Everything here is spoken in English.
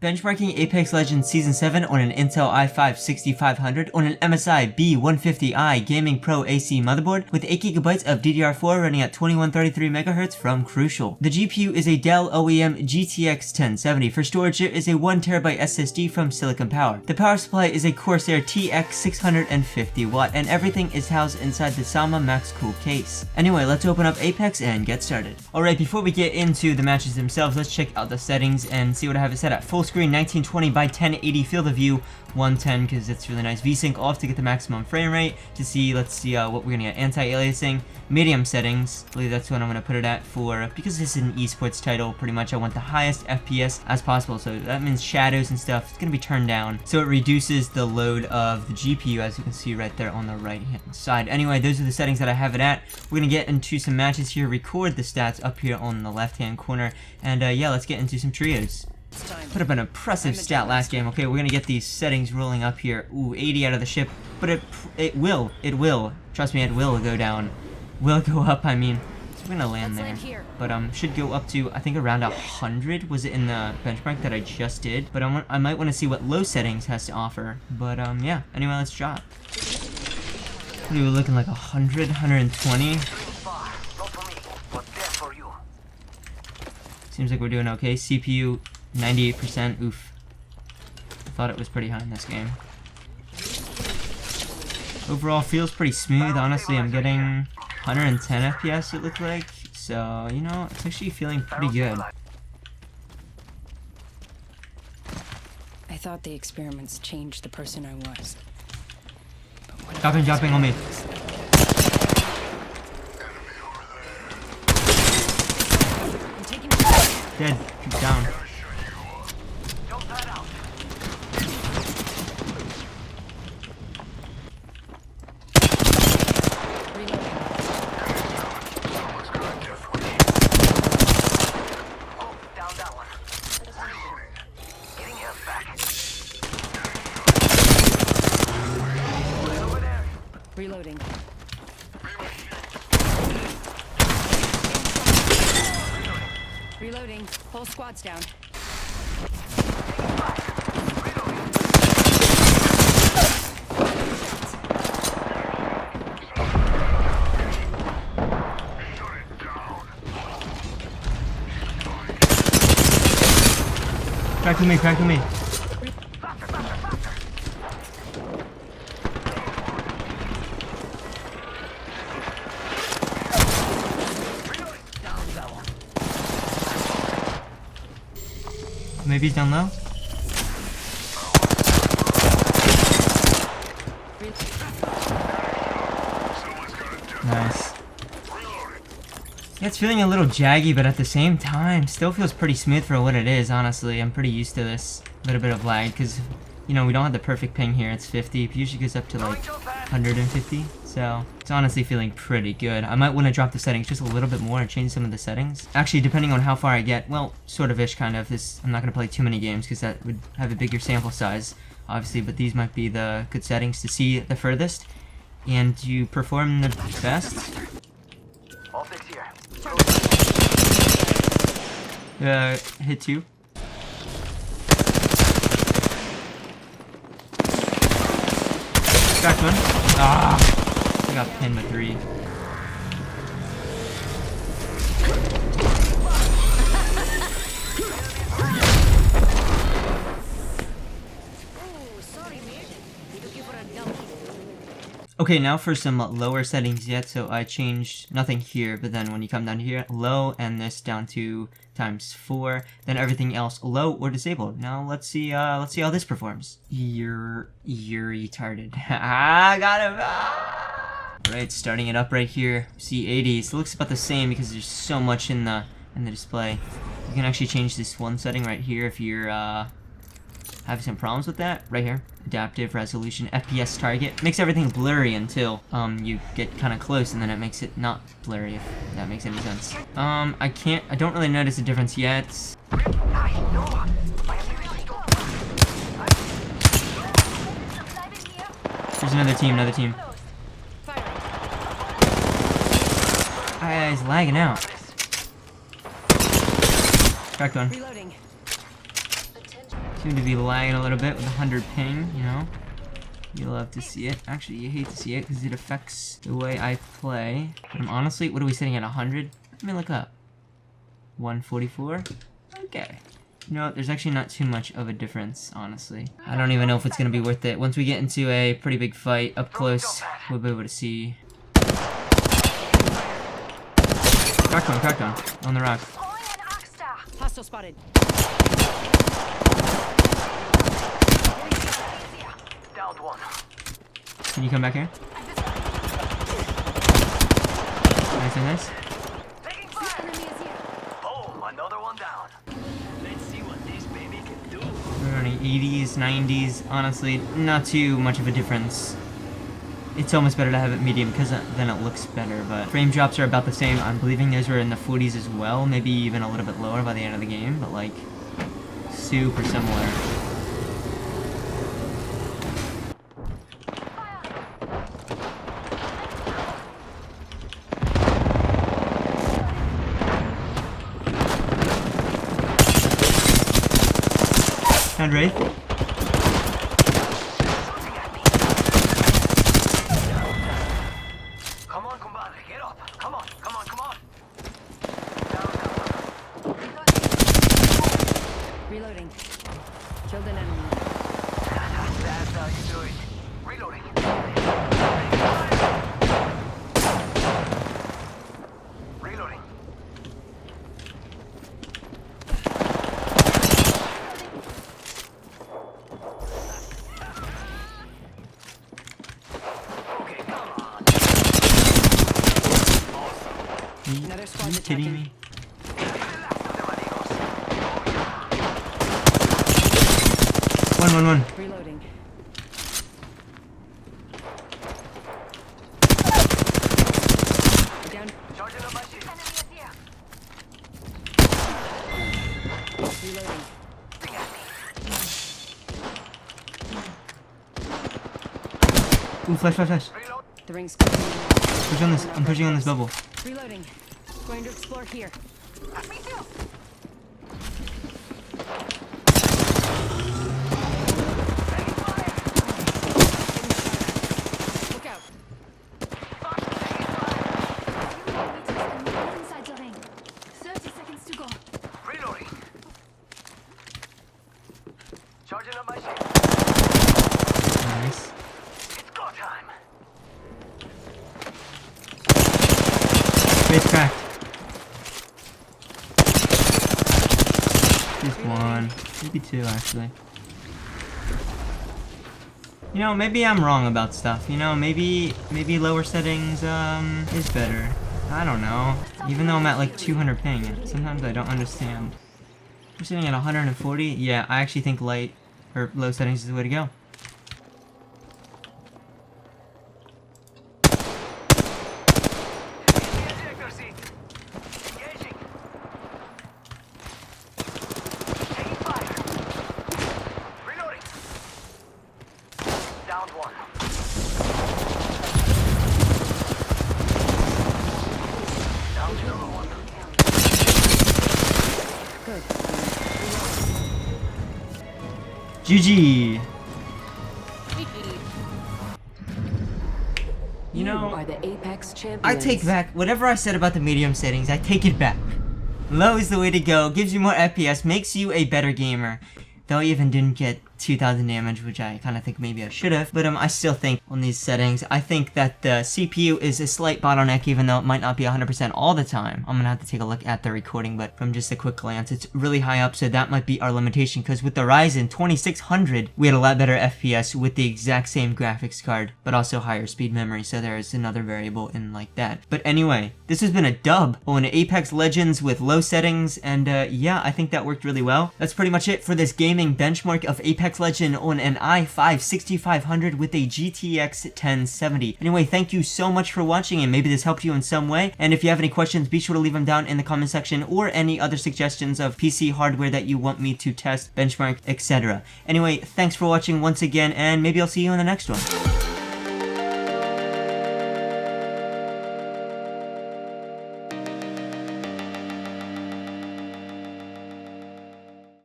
Benchmarking Apex Legends Season 7 on an Intel i5-6500 on an MSI B150i Gaming Pro AC motherboard with 8GB of DDR4 running at 2133MHz from Crucial. The GPU is a Dell OEM GTX 1070. For storage, there is a 1TB SSD from Silicon Power. The power supply is a Corsair TX 650W, and everything is housed inside the Sama Max Cool case. Anyway, let's open up Apex and get started. Alright, before we get into the matches themselves, let's check out the settings and see what I have it set at. Full screen 1920 by 1080 field of view 110 because it's really nice. VSync off to get the maximum frame rate. To see, let's see what we're gonna get. Anti-aliasing, medium settings. I believe that's what I'm gonna put it at for, because this is an esports title, pretty much I want the highest FPS as possible. So that means shadows and stuff, it's gonna be turned down. So it reduces the load of the GPU, as you can see right there on the right hand side. Anyway, those are the settings that I have it at. We're gonna get into some matches here, record the stats up here on the left hand corner, and yeah, let's get into some trios. Put up an impressive stat last game. Okay, we're gonna get these settings rolling up here. Ooh, 80 out of the ship, but it will, trust me, it will go down. Will go up, I mean. So we're gonna land there. But should go up to, I think, around 100 was it in the benchmark that I just did. But I might want to see what low settings has to offer. But yeah, anyway, let's drop. What are we looking like, 100, 120? Seems like we're doing okay. CPU 98%, oof. I thought it was pretty high in this game. Overall feels pretty smooth, honestly. I'm getting 110 FPS it looked like. So, you know, it's actually feeling pretty good. I thought the experiments changed the person I was. Dropping on me. Dead. He's down. Reloading. Reloading. Whole squad's down. Crack to me, crack to me. Maybe he's down low? Nice. Yeah, it's feeling a little jaggy, but at the same time, still feels pretty smooth for what it is, honestly. I'm pretty used to this little bit of lag, because, you know, we don't have the perfect ping here. It's 50. It usually goes up to, like, 150. So, it's honestly feeling pretty good. I might want to drop the settings just a little bit more and change some of the settings. Actually, depending on how far I get, well, sort of-ish, kind of. I'm not going to play too many games, because that would have a bigger sample size, obviously, but these might be the good settings to see the furthest and to perform the best. Hit 2. Cracked 1. Ah! I got pinned with 3. Okay, now for some lower settings yet. So I changed nothing here, but then when you come down here, low, and this down to ×4, then everything else low or disabled. Now let's see how this performs. You're retarded. I got him. Ah! Right, starting it up right here. See 80. So it looks about the same because there's so much in the display. You can actually change this one setting right here if you're having some problems with that. Right here, adaptive resolution, FPS target. Makes everything blurry until you get kind of close, and then it makes it not blurry, if that makes any sense. I don't really notice a difference yet. There's another team. He's lagging out. Cracked one. Reloading. Seem to be lagging a little bit with 100 ping, you know. You love to see it. Actually, you hate to see it because it affects the way I play. But I'm honestly, what are we sitting at, 100? Let me look up. 144? Okay. You know, there's actually not too much of a difference, honestly. I don't even know if it's gonna be worth it. Once we get into a pretty big fight up close, we'll be able to see. Cracked on the rock. Hostile spotted. Downed one. Can you come back here? Nice. Taking fire. Oh, another one down. Let's see what this baby can do. We're running 80s, 90s. Honestly, not too much of a difference. It's almost better to have it medium because then it looks better, but frame drops are about the same. I'm believing those were in the 40s as well, maybe even a little bit lower by the end of the game, but like super similar. Hand Wraith. Come on, compadre, get up. Come on. Reloading. Killed an enemy. That's how you do it. Reloading. Reloading. Okay, come on. Another squad Are you kidding me? One. Reloading. Down. Charging up my shield. Reloading. Ooh, flash. Reload. The ring's closing in. Push on this. I'm pushing on this bubble. Reloading. Going to explore here. Me too. Look out. Inside the ring. 30 seconds to go. Reloading. Charging up my shield. Nice. It's go time. Face cracked. Just one. Maybe two, actually. You know, maybe I'm wrong about stuff. You know, maybe lower settings, is better. I don't know. Even though I'm at like 200 ping, sometimes I don't understand. We're sitting at 140? Yeah, I actually think light, or low settings is the way to go. Ejector seat. Engaging. Taking fire. Reloading. Downed one. Down to number one. GG! You know, are the Apex champions. I take back whatever I said about the medium settings. I take it back. Low is the way to go. Gives you more FPS. Makes you a better gamer. Though I even didn't get 2,000 damage, which I kind of think maybe I should have. But I still think on these settings, I think that the CPU is a slight bottleneck, even though it might not be 100% all the time. I'm gonna have to take a look at the recording, but from just a quick glance, it's really high up, so that might be our limitation. Because with the Ryzen 2600, we had a lot better FPS with the exact same graphics card, but also higher speed memory. So there is another variable in like that. But anyway, this has been a dub on Apex Legends with low settings, and yeah, I think that worked really well. That's pretty much it for this gaming benchmark of Apex Legend on an i5 6500 with a GTX 1070. Anyway, thank you so much for watching, and maybe this helped you in some way. And if you have any questions, be sure to leave them down in the comment section, or any other suggestions of PC hardware that you want me to test, benchmark, etc. Anyway, thanks for watching once again, and maybe I'll see you in the next one.